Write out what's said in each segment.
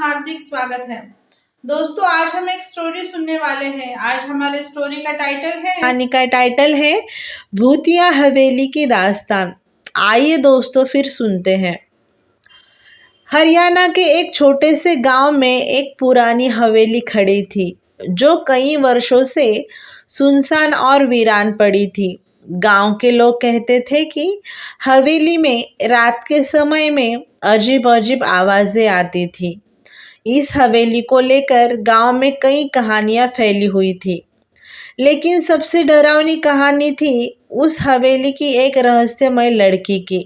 हार्दिक स्वागत है। दोस्तों, आज हम एक स्टोरी सुनने वाले हैं। आज हमारे स्टोरी का टाइटल है भूतिया हवेली की दास्तान। आइए दोस्तों फिर सुनते हैं। हरियाणा के एक छोटे से गांव में एक पुरानी हवेली खड़ी थी जो कई वर्षों से सुनसान और वीरान पड़ी थी। गांव के लोग कहते थे कि हवेली में रात के समय में अजीब अजीब आवाजें आती थी। इस हवेली को लेकर गांव में कई कहानियां फैली हुई थी, लेकिन सबसे डरावनी कहानी थी उस हवेली की एक रहस्यमय लड़की की।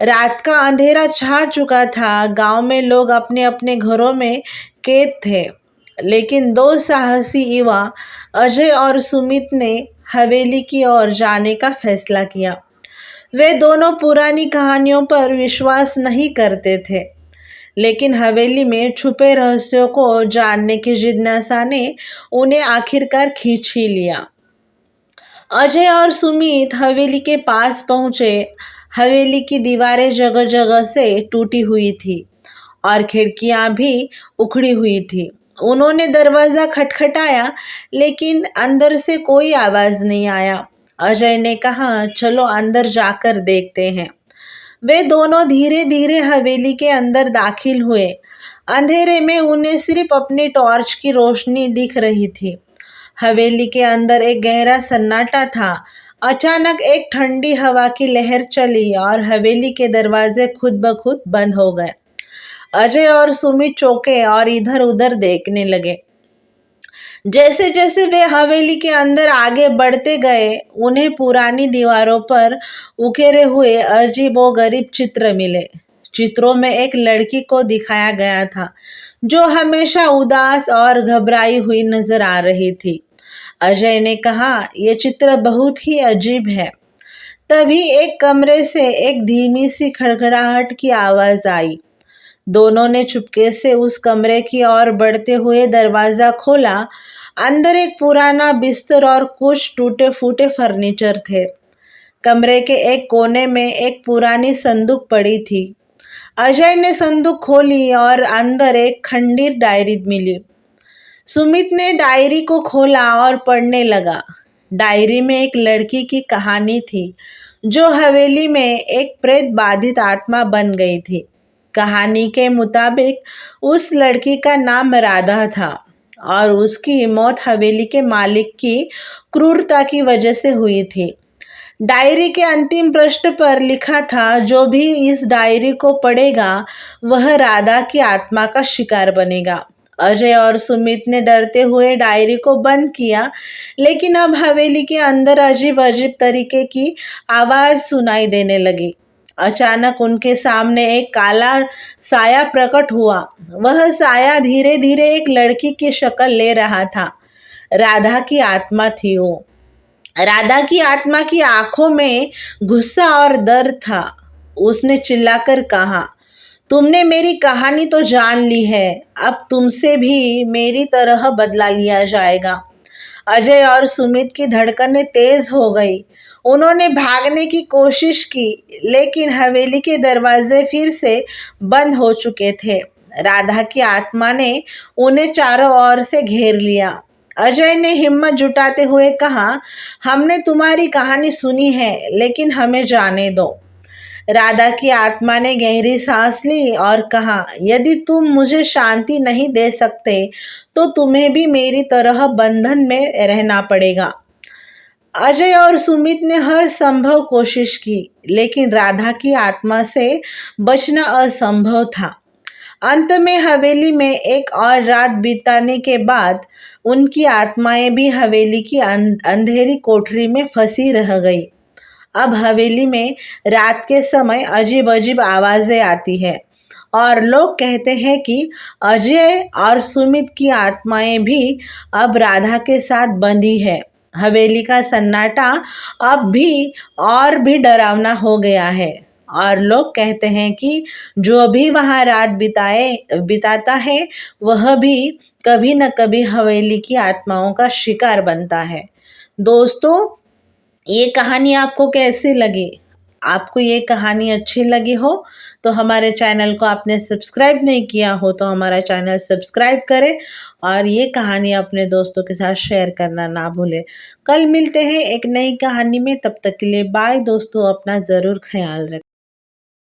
रात का अंधेरा छा चुका था। गांव में लोग अपने अपने घरों में कैद थे, लेकिन दो साहसी युवा अजय और सुमित ने हवेली की ओर जाने का फैसला किया। वे दोनों पुरानी कहानियों पर विश्वास नहीं करते थे, लेकिन हवेली में छुपे रहस्यों को जानने की जिज्ञासा ने उन्हें आखिरकार खींच ही लिया। अजय और सुमित हवेली के पास पहुंचे। हवेली की दीवारें जगह जगह से टूटी हुई थी और खिड़कियां भी उखड़ी हुई थी। उन्होंने दरवाज़ा खटखटाया, लेकिन अंदर से कोई आवाज़ नहीं आया। अजय ने कहा, चलो अंदर जाकर देखते हैं। वे दोनों धीरे धीरे हवेली के अंदर दाखिल हुए। अंधेरे में उन्हें सिर्फ अपनी टॉर्च की रोशनी दिख रही थी। हवेली के अंदर एक गहरा सन्नाटा था। अचानक एक ठंडी हवा की लहर चली और हवेली के दरवाजे खुद ब खुद बंद हो गए। अजय और सुमित चौंके और इधर उधर देखने लगे। जैसे जैसे वे हवेली के अंदर आगे बढ़ते गए, उन्हें पुरानी दीवारों पर उकेरे हुए अजीबोगरीब चित्र मिले। चित्रों में एक लड़की को दिखाया गया था जो हमेशा उदास और घबराई हुई नजर आ रही थी। अजय ने कहा, यह चित्र बहुत ही अजीब है। तभी एक कमरे से एक धीमी सी खड़खड़ाहट की आवाज आई। दोनों ने चुपके से उस कमरे की ओर बढ़ते हुए दरवाजा खोला। अंदर एक पुराना बिस्तर और कुछ टूटे फूटे फर्नीचर थे। कमरे के एक कोने में एक पुरानी संदूक पड़ी थी। अजय ने संदूक खोली और अंदर एक खंडीर डायरी मिली। सुमित ने डायरी को खोला और पढ़ने लगा। डायरी में एक लड़की की कहानी थी जो हवेली में एक प्रेत बाधित आत्मा बन गई थी। कहानी के मुताबिक उस लड़की का नाम राधा था और उसकी मौत हवेली के मालिक की क्रूरता की वजह से हुई थी। डायरी के अंतिम पृष्ठ पर लिखा था, जो भी इस डायरी को पढ़ेगा वह राधा की आत्मा का शिकार बनेगा। अजय और सुमित ने डरते हुए डायरी को बंद किया, लेकिन अब हवेली के अंदर अजीब अजीब तरीके की आवाज सुनाई देने लगी। अचानक उनके सामने एक काला साया प्रकट हुआ। वह साया धीरे धीरे एक लड़की की शक्ल ले रहा था। राधा की आत्मा थी वो। राधा की आत्मा की आंखों में गुस्सा और दर्द था। उसने चिल्लाकर कहा, तुमने मेरी कहानी तो जान ली है, अब तुमसे भी मेरी तरह बदला लिया जाएगा। अजय और सुमित की धड़कनें तेज हो गई। उन्होंने भागने की कोशिश की, लेकिन हवेली के दरवाजे फिर से बंद हो चुके थे। राधा की आत्मा ने उन्हें चारों ओर से घेर लिया। अजय ने हिम्मत जुटाते हुए कहा, हमने तुम्हारी कहानी सुनी है, लेकिन हमें जाने दो। राधा की आत्मा ने गहरी सांस ली और कहा, यदि तुम मुझे शांति नहीं दे सकते तो तुम्हें भी मेरी तरह बंधन में रहना पड़ेगा। अजय और सुमित ने हर संभव कोशिश की, लेकिन राधा की आत्मा से बचना असंभव था। अंत में हवेली में एक और रात बिताने के बाद उनकी आत्माएं भी हवेली की अंधेरी कोठरी में फंसी रह गई। अब हवेली में रात के समय अजीब अजीब आवाजें आती है और लोग कहते हैं कि अजय और सुमित की आत्माएं भी अब राधा के साथ बंधी है। हवेली का सन्नाटा अब भी और भी डरावना हो गया है और लोग कहते हैं कि जो भी वहाँ रात बिताता है वह भी कभी न कभी हवेली की आत्माओं का शिकार बनता है। दोस्तों, ये कहानी आपको कैसी लगी? आपको ये कहानी अच्छी लगी हो तो हमारे चैनल को आपने सब्सक्राइब नहीं किया हो तो हमारा चैनल सब्सक्राइब करें और ये कहानी अपने दोस्तों के साथ शेयर करना ना भूलें। कल मिलते हैं एक नई कहानी में, तब तक के लिए बाय दोस्तों, अपना ज़रूर ख्याल रखें।